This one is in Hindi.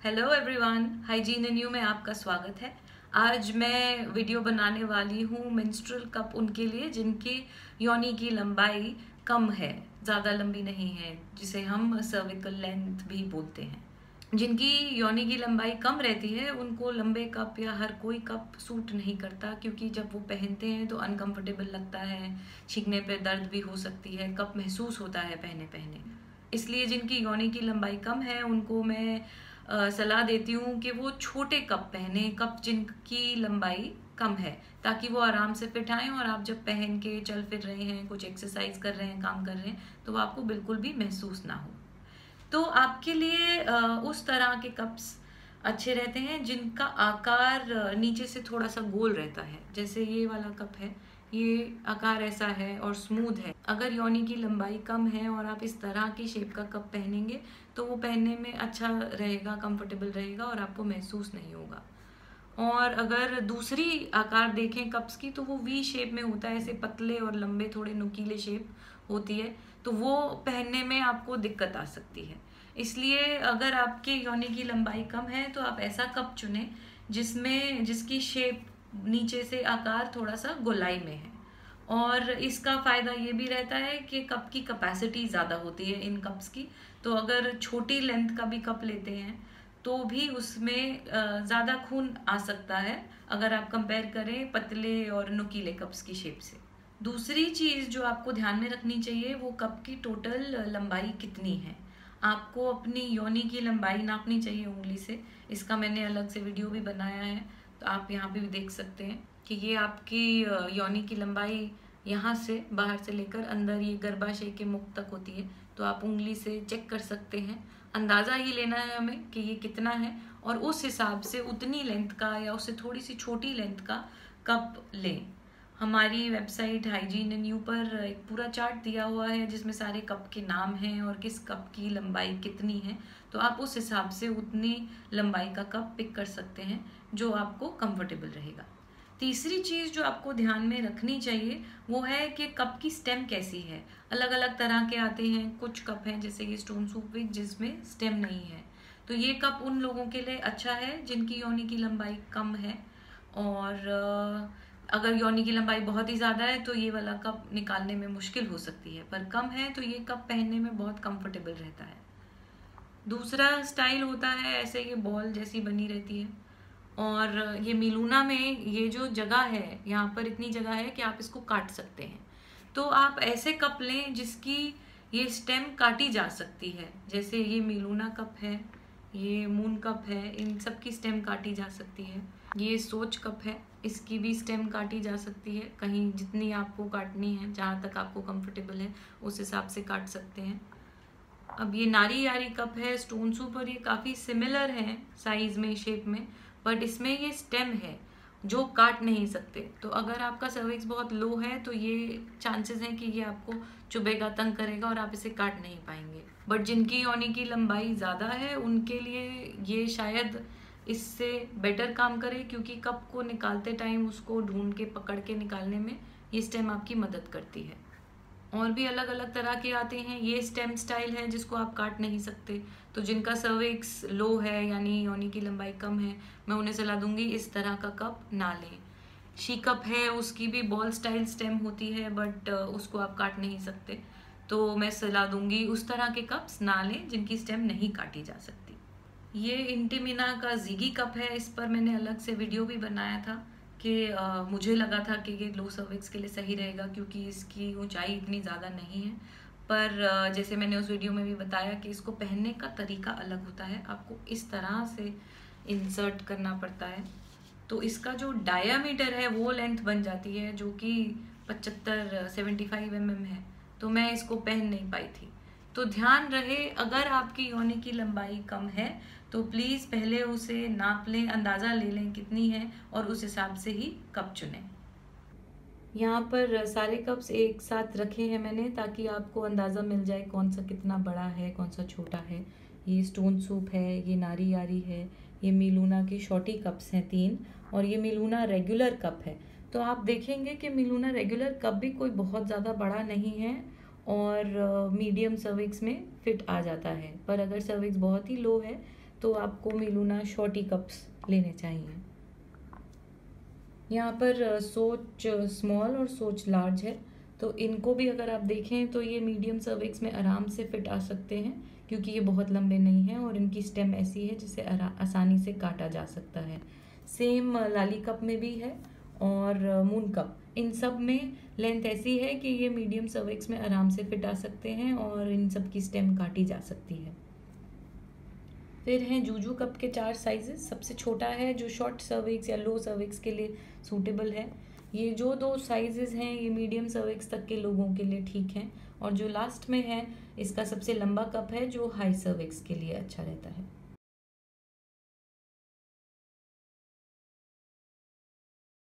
Hello everyone, hygiene and you में आपका स्वागत है। आज मैं वीडियो बनाने वाली हूँ मेंस्ट्रुअल कप उनके लिए जिनकी योनि की लंबाई कम है, ज़्यादा लंबी नहीं है, जिसे हम सर्विकल लेंथ भी बोलते हैं। जिनकी योनि की लंबाई कम रहती है उनको लंबे कप या हर कोई कप सूट नहीं करता, क्योंकि जब वो पहनते हैं तो अनकंफर्टेबल लगता है, छींकने पे दर्द भी हो सकती है, कप महसूस होता है पहने पहने। इसलिए जिनकी योनि की लंबाई कम है उनको मैं सलाह देती हूँ कि वो छोटे कप पहने, कप जिनकी लंबाई कम है, ताकि वो आराम से फिट आए और आप जब पहन के चल फिर रहे हैं, कुछ एक्सरसाइज कर रहे हैं, काम कर रहे हैं, तो वो आपको बिल्कुल भी महसूस ना हो। तो आपके लिए उस तरह के कप्स अच्छे रहते हैं जिनका आकार नीचे से थोड़ा सा गोल रहता है। जैसे ये वाला कप है, ये आकार ऐसा है और स्मूथ है। अगर योनि की लंबाई कम है और आप इस तरह की शेप का कप पहनेंगे तो वो पहनने में अच्छा रहेगा, कंफर्टेबल रहेगा और आपको महसूस नहीं होगा। और अगर दूसरी आकार देखें कप्स की तो वो वी शेप में होता है, ऐसे पतले और लंबे थोड़े नुकीले शेप होती है, तो वो पहनने में आपको दिक्कत आ सकती है। इसलिए अगर आपके योनि की लंबाई कम है तो आप ऐसा कप चुनें जिसकी शेप नीचे से आकार थोड़ा सा गोलाई में है। और इसका फ़ायदा ये भी रहता है कि कप की कैपेसिटी ज़्यादा होती है इन कप्स की। तो अगर छोटी लेंथ का भी कप लेते हैं तो भी उसमें ज़्यादा खून आ सकता है अगर आप कंपेयर करें पतले और नुकीले कप्स की शेप से। दूसरी चीज़ जो आपको ध्यान में रखनी चाहिए वो कप की टोटल लंबाई कितनी है। आपको अपनी योनि की लंबाई नापनी चाहिए उंगली से। इसका मैंने अलग से वीडियो भी बनाया है, तो आप यहाँ पे भी देख सकते हैं कि ये आपकी योनि की लंबाई यहाँ से बाहर से लेकर अंदर ये गर्भाशय के मुख तक होती है। तो आप उंगली से चेक कर सकते हैं, अंदाज़ा ही लेना है हमें कि ये कितना है, और उस हिसाब से उतनी लेंथ का या उससे थोड़ी सी छोटी लेंथ का कप लें। हमारी वेबसाइट हाइजीन एंड यू पर एक पूरा चार्ट दिया हुआ है जिसमें सारे कप के नाम हैं और किस कप की लंबाई कितनी है। तो आप उस हिसाब से उतनी लंबाई का कप पिक कर सकते हैं जो आपको कंफर्टेबल रहेगा। तीसरी चीज़ जो आपको ध्यान में रखनी चाहिए वो है कि कप की स्टेम कैसी है। अलग अलग तरह के आते हैं, कुछ कप हैं जैसे ये स्टोन सूप विग जिसमें स्टेम नहीं है, तो ये कप उन लोगों के लिए अच्छा है जिनकी योनि की लंबाई कम है। और अगर योनि की लंबाई बहुत ही ज़्यादा है तो ये वाला कप निकालने में मुश्किल हो सकती है, पर कम है तो ये कप पहनने में बहुत कंफर्टेबल रहता है। दूसरा स्टाइल होता है ऐसे ये बॉल जैसी बनी रहती है, और ये मिलूना में ये जो जगह है यहाँ पर इतनी जगह है कि आप इसको काट सकते हैं। तो आप ऐसे कप लें जिसकी ये स्टेम काटी जा सकती है। जैसे ये मिलूना कप है, ये मून कप है, इन सब की स्टेम काटी जा सकती है। ये सोच कप है, इसकी भी स्टेम काटी जा सकती है, कहीं जितनी आपको काटनी है, जहाँ तक आपको कंफर्टेबल है उस हिसाब से काट सकते हैं। अब ये नारी यारी कप है स्टोन सूप, और ये काफ़ी सिमिलर है साइज में, शेप में, बट इसमें ये स्टेम है जो काट नहीं सकते। तो अगर आपका सर्विक्स बहुत लो है तो ये चांसेस हैं कि ये आपको चुभेगा, तंग करेगा और आप इसे काट नहीं पाएंगे। बट जिनकी योनि की लंबाई ज़्यादा है उनके लिए ये शायद इससे बेटर काम करे, क्योंकि कप को निकालते टाइम उसको ढूंढ के पकड़ के निकालने में ये स्टेम आपकी मदद करती है। और भी अलग अलग तरह के आते हैं। ये स्टेम स्टाइल है जिसको आप काट नहीं सकते, तो जिनका सर्विक्स लो है यानी योनि की लंबाई कम है, मैं उन्हें सलाह दूंगी इस तरह का कप ना लें। शी कप है, उसकी भी बॉल स्टाइल स्टेम होती है, बट उसको आप काट नहीं सकते, तो मैं सलाह दूंगी उस तरह के कप्स ना लें जिनकी स्टेम नहीं काटी जा सकती। ये इंटिमिना का जीगी कप है, इस पर मैंने अलग से वीडियो भी बनाया था कि मुझे लगा था कि ये लो सर्विक्स के लिए सही रहेगा क्योंकि इसकी ऊंचाई इतनी ज़्यादा नहीं है। पर जैसे मैंने उस वीडियो में भी बताया कि इसको पहनने का तरीका अलग होता है, आपको इस तरह से इंसर्ट करना पड़ता है, तो इसका जो डायामीटर है वो लेंथ बन जाती है जो कि 75 mm है, तो मैं इसको पहन नहीं पाई थी। तो ध्यान रहे अगर आपकी योनि की लंबाई कम है तो प्लीज़ पहले उसे नाप लें, अंदाज़ा ले लें कितनी है और उस हिसाब से ही कप चुनें। यहाँ पर सारे कप्स एक साथ रखे हैं मैंने ताकि आपको अंदाज़ा मिल जाए कौन सा कितना बड़ा है, कौन सा छोटा है। ये स्टोन सूप है, ये नारी यारी है, ये मिलूना के शॉर्टी कप्स हैं 3, और ये मिलूना रेगुलर कप है। तो आप देखेंगे कि मिलूना रेगुलर कप भी कोई बहुत ज़्यादा बड़ा नहीं है और मीडियम सर्विक्स में फिट आ जाता है। पर अगर सर्विक्स बहुत ही लो है तो आपको मिलूना शॉर्टी कप्स लेने चाहिए। यहाँ पर सोच स्मॉल और सोच लार्ज है, तो इनको भी अगर आप देखें तो ये मीडियम सर्विक्स में आराम से फिट आ सकते हैं, क्योंकि ये बहुत लंबे नहीं हैं और इनकी स्टेम ऐसी है जिसे आसानी से काटा जा सकता है। सेम लाली कप में भी है और मून कप, इन सब में लेंथ ऐसी है कि ये मीडियम सर्विक्स में आराम से फिट आ सकते हैं और इन सब की स्टेम काटी जा सकती है। फिर हैं जूजू कप के 4 साइजेस। सबसे छोटा है जो शॉर्ट सर्विक्स या लो सर्विक्स के लिए सूटेबल है। ये जो 2 साइजेस हैं ये मीडियम सर्विक्स तक के लोगों के लिए ठीक हैं, और जो लास्ट में है इसका सबसे लंबा कप है जो हाई सर्विक्स के लिए अच्छा रहता है।